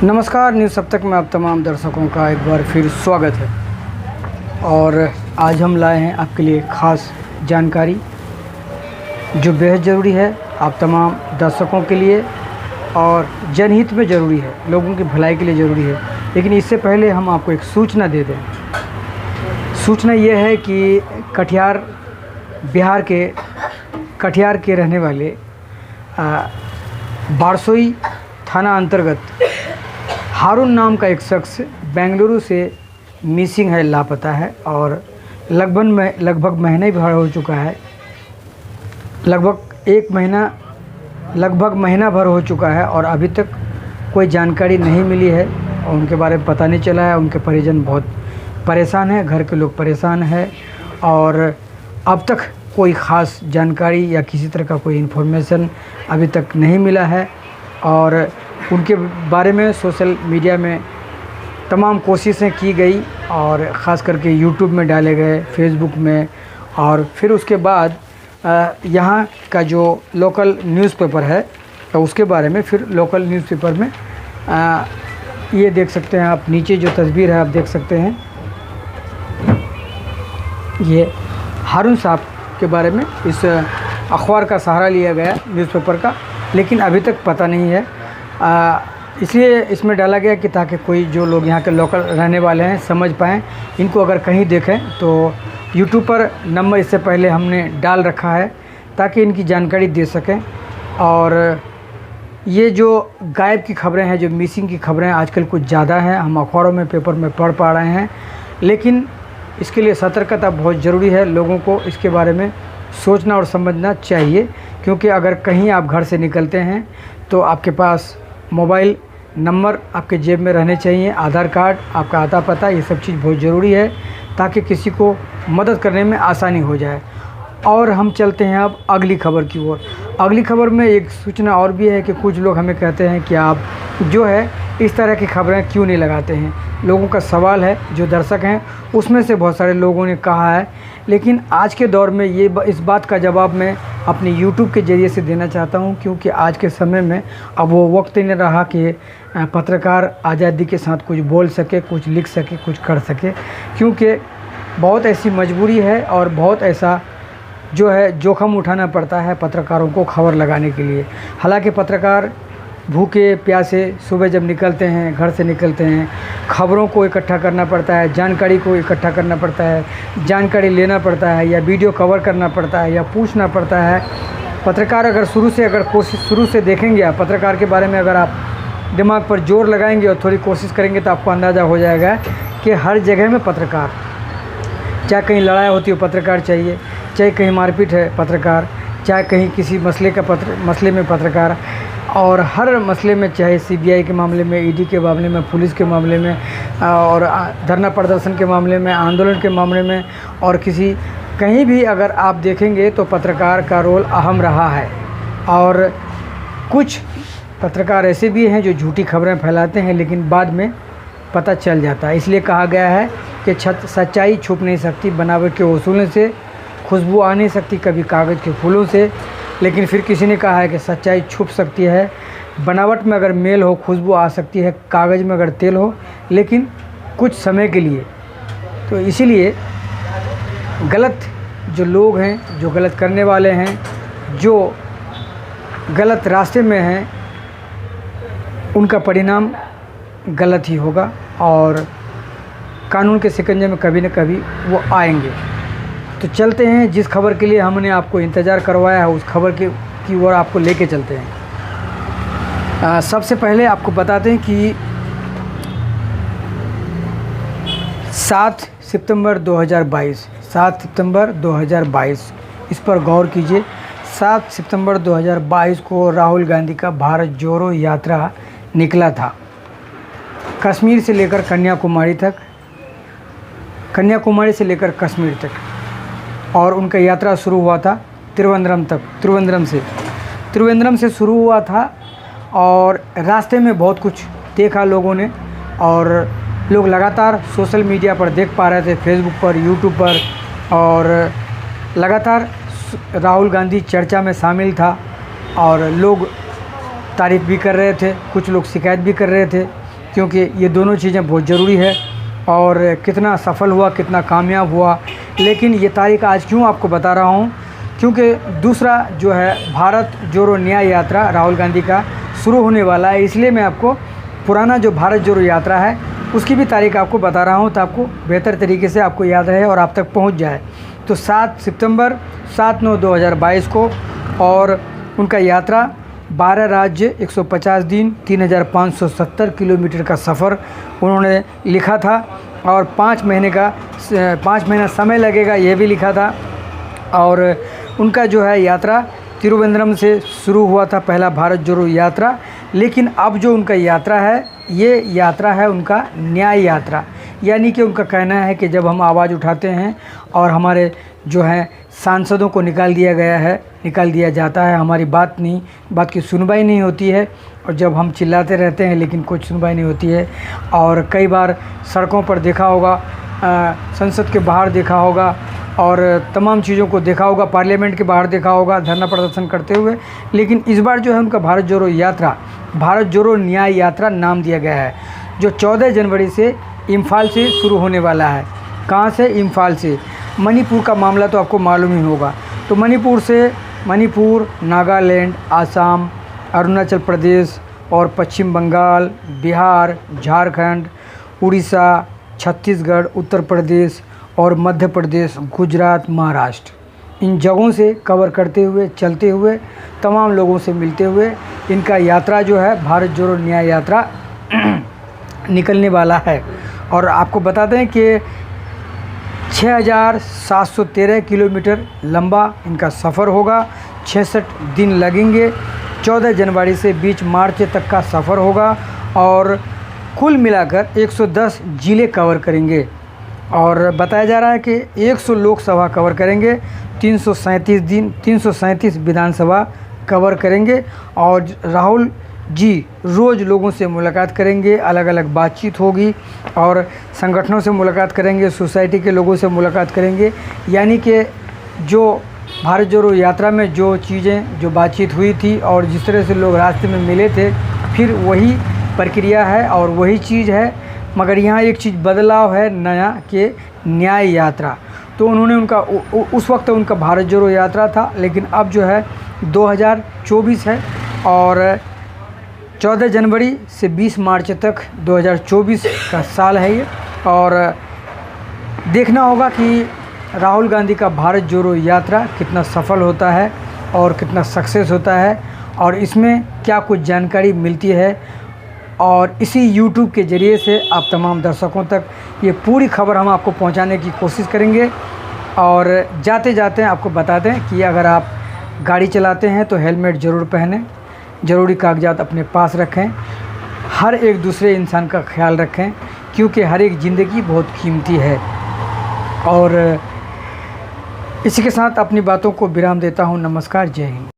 नमस्कार, न्यूज़ अब तक में आप तमाम दर्शकों का एक बार फिर स्वागत है। और आज हम लाए हैं आपके लिए ख़ास जानकारी जो बेहद ज़रूरी है आप तमाम दर्शकों के लिए और जनहित में ज़रूरी है, लोगों की भलाई के लिए ज़रूरी है। लेकिन इससे पहले हम आपको एक सूचना दे दें। सूचना ये है कि बिहार के कटिहार के रहने वाले बारसोई थाना अंतर्गत हारून नाम का एक शख्स बेंगलुरु से मिसिंग है, लापता है और लगभग महीना ही भर हो चुका है। लगभग महीना भर हो चुका है और अभी तक कोई जानकारी नहीं मिली है और उनके बारे में पता नहीं चला है। उनके परिजन बहुत परेशान हैं, घर के लोग परेशान हैं और अब तक कोई ख़ास जानकारी या किसी तरह का कोई इन्फॉर्मेशन अभी तक नहीं मिला है। और उनके बारे में सोशल मीडिया में तमाम कोशिशें की गई और ख़ास करके यूट्यूब में डाले गए, फेसबुक में, और फिर उसके बाद यहाँ का जो लोकल न्यूज़पेपर है तो उसके बारे में फिर लोकल न्यूज़पेपर में ये देख सकते हैं आप, नीचे जो तस्वीर है आप देख सकते हैं, ये हारून साहब के बारे में इस अखबार का सहारा लिया गया न्यूज़पेपर का, लेकिन अभी तक पता नहीं है। इसलिए इसमें डाला गया कि ताकि कोई जो लोग यहाँ के लोकल रहने वाले हैं समझ पाएँ, इनको अगर कहीं देखें तो यूट्यूब पर नंबर इससे पहले हमने डाल रखा है ताकि इनकी जानकारी दे सकें। और ये जो गायब की खबरें हैं, जो मिसिंग की खबरें आजकल कुछ ज़्यादा हैं, हम अखबारों में, पेपर में पढ़ पा रहे हैं, लेकिन इसके लिए सतर्कता बहुत ज़रूरी है। लोगों को इसके बारे में सोचना और समझना चाहिए, क्योंकि अगर कहीं आप घर से निकलते हैं तो आपके पास मोबाइल नंबर आपके जेब में रहने चाहिए, आधार कार्ड, आपका आता पता, ये सब चीज़ बहुत ज़रूरी है ताकि किसी को मदद करने में आसानी हो जाए। और हम चलते हैं अब अगली खबर की ओर। अगली खबर में एक सूचना और भी है कि कुछ लोग हमें कहते हैं कि आप जो है इस तरह की खबरें क्यों नहीं लगाते हैं। लोगों का सवाल है, जो दर्शक हैं उसमें से बहुत सारे लोगों ने कहा है, लेकिन आज के दौर में इस बात का जवाब मैं अपने यूट्यूब के ज़रिए से देना चाहता हूं, क्योंकि आज के समय में अब वो वक्त ही नहीं रहा कि पत्रकार आज़ादी के साथ कुछ बोल सके, कुछ लिख सके, कुछ कर सके, क्योंकि बहुत ऐसी मजबूरी है और बहुत ऐसा जो है जोखिम उठाना पड़ता है पत्रकारों को खबर लगाने के लिए। हालांकि पत्रकार भूखे प्यासे सुबह जब निकलते हैं, घर से निकलते हैं, खबरों को इकट्ठा करना पड़ता है, जानकारी को इकट्ठा करना पड़ता है, जानकारी लेना पड़ता है, या वीडियो कवर करना पड़ता है, या पूछना पड़ता है। पत्रकार अगर शुरू से देखेंगे आप पत्रकार के बारे में, अगर आप दिमाग पर जोर लगाएंगे और थोड़ी कोशिश करेंगे तो आपको अंदाज़ा हो जाएगा कि हर जगह में पत्रकार, चाहे कहीं लड़ाई होती हो पत्रकार चाहिए, चाहे कहीं मारपीट है पत्रकार, चाहे कहीं किसी मसले में पत्रकार, और हर मसले में, चाहे सीबीआई के मामले में, ईडी के मामले में, पुलिस के मामले में, और धरना प्रदर्शन के मामले में, आंदोलन के मामले में, और कहीं भी अगर आप देखेंगे तो पत्रकार का रोल अहम रहा है। और कुछ पत्रकार ऐसे भी हैं जो झूठी खबरें फैलाते हैं, लेकिन बाद में पता चल जाता है। इसलिए कहा गया है कि सच्चाई छुप नहीं सकती, बनावट के वसूलों से खुशबू आ नहीं सकती, कभी कागज़ के फूलों से। लेकिन फिर किसी ने कहा है कि सच्चाई छुप सकती है, बनावट में अगर मेल हो खुशबू आ सकती है, कागज़ में अगर तेल हो, लेकिन कुछ समय के लिए। तो इसीलिए गलत जो लोग हैं, जो गलत करने वाले हैं, जो गलत रास्ते में हैं, उनका परिणाम गलत ही होगा और कानून के शिकंजे में कभी न कभी वो आएंगे। तो चलते हैं, जिस खबर के लिए हमने आपको इंतज़ार करवाया है उस खबर की ओर आपको लेके चलते हैं। सबसे पहले आपको बताते हैं कि 7 सितंबर 2022 इस पर गौर कीजिए। 7 सितंबर 2022 को राहुल गांधी का भारत जोड़ो यात्रा निकला था, कश्मीर से लेकर कन्याकुमारी तक, कन्याकुमारी से लेकर कश्मीर तक, और उनका यात्रा शुरू हुआ था त्रिवेंद्रम से शुरू हुआ था। और रास्ते में बहुत कुछ देखा लोगों ने, और लोग लगातार सोशल मीडिया पर देख पा रहे थे, फेसबुक पर, यूट्यूब पर, और लगातार राहुल गांधी चर्चा में शामिल था और लोग तारीफ़ भी कर रहे थे, कुछ लोग शिकायत भी कर रहे थे, क्योंकि ये दोनों चीज़ें बहुत ज़रूरी है। और कितना सफल हुआ, कितना कामयाब हुआ। लेकिन ये तारीख आज क्यों आपको बता रहा हूँ, क्योंकि दूसरा जो है भारत जोड़ो न्याय यात्रा राहुल गांधी का शुरू होने वाला है, इसलिए मैं आपको पुराना जो भारत जोड़ो यात्रा है उसकी भी तारीख आपको बता रहा हूँ, तो आपको बेहतर तरीके से आपको याद रहे और आप तक पहुँच जाए। तो 7 सितंबर 7/9/2022 को, और उनका यात्रा 12 राज्य 150 दिन 3570 किलोमीटर का सफ़र उन्होंने लिखा था, और 5 महीना समय लगेगा ये भी लिखा था। और उनका जो है यात्रा तिरुवनंतपुरम से शुरू हुआ था, पहला भारत जोड़ो यात्रा। लेकिन अब जो उनका यात्रा है, ये यात्रा है उनका न्याय यात्रा। यानी कि उनका कहना है कि जब हम आवाज़ उठाते हैं और हमारे जो है सांसदों को निकाल दिया जाता है, हमारी बात की सुनवाई नहीं होती है, और जब हम चिल्लाते रहते हैं लेकिन कुछ सुनवाई नहीं होती है। और कई बार सड़कों पर देखा होगा, संसद के बाहर देखा होगा, और तमाम चीज़ों को देखा होगा, पार्लियामेंट के बाहर देखा होगा धरना प्रदर्शन करते हुए। लेकिन इस बार जो है उनका भारत जोड़ो यात्रा भारत जोड़ो न्याय यात्रा नाम दिया गया है, जो 14 जनवरी से इम्फाल से शुरू होने वाला है। कहाँ से? इम्फाल से। मणिपुर का मामला तो आपको मालूम ही होगा। तो मणिपुर, नागालैंड, आसाम, अरुणाचल प्रदेश और पश्चिम बंगाल, बिहार, झारखंड, उड़ीसा, छत्तीसगढ़, उत्तर प्रदेश और मध्य प्रदेश, गुजरात, महाराष्ट्र, इन जगहों से कवर करते हुए, चलते हुए, तमाम लोगों से मिलते हुए इनका यात्रा जो है भारत जोड़ो न्याय यात्रा निकलने वाला है। और आपको बता दें कि 6713 किलोमीटर लंबा इनका सफ़र होगा, 66 दिन लगेंगे, 14 जनवरी से 20 मार्च तक का सफ़र होगा, और कुल मिलाकर 110 ज़िले कवर करेंगे। और बताया जा रहा है कि 100 लोकसभा कवर करेंगे, 337 विधानसभा कवर करेंगे। और राहुल जी रोज़ लोगों से मुलाकात करेंगे, अलग अलग बातचीत होगी, और संगठनों से मुलाकात करेंगे, सोसाइटी के लोगों से मुलाकात करेंगे। यानी कि जो भारत जोड़ो यात्रा में जो चीज़ें, जो बातचीत हुई थी और जिस तरह से लोग रास्ते में मिले थे, फिर वही प्रक्रिया है और वही चीज़ है। मगर यहाँ एक चीज़ बदलाव है नया, कि न्याय यात्रा। तो उन्होंने उस वक्त उनका भारत जोड़ो यात्रा था, लेकिन अब जो है 2024 है, और 14 जनवरी से 20 मार्च तक 2024 का साल है ये। और देखना होगा कि राहुल गांधी का भारत जोड़ो यात्रा कितना सफल होता है और कितना सक्सेस होता है, और इसमें क्या कुछ जानकारी मिलती है। और इसी YouTube के ज़रिए से आप तमाम दर्शकों तक ये पूरी खबर हम आपको पहुंचाने की कोशिश करेंगे। और जाते जाते आपको बता दें कि अगर आप गाड़ी चलाते हैं तो हेलमेट ज़रूर पहनें, ज़रूरी कागजात अपने पास रखें, हर एक दूसरे इंसान का ख्याल रखें, क्योंकि हर एक ज़िंदगी बहुत कीमती है। और इसी के साथ अपनी बातों को विराम देता हूँ। नमस्कार, जय हिंद।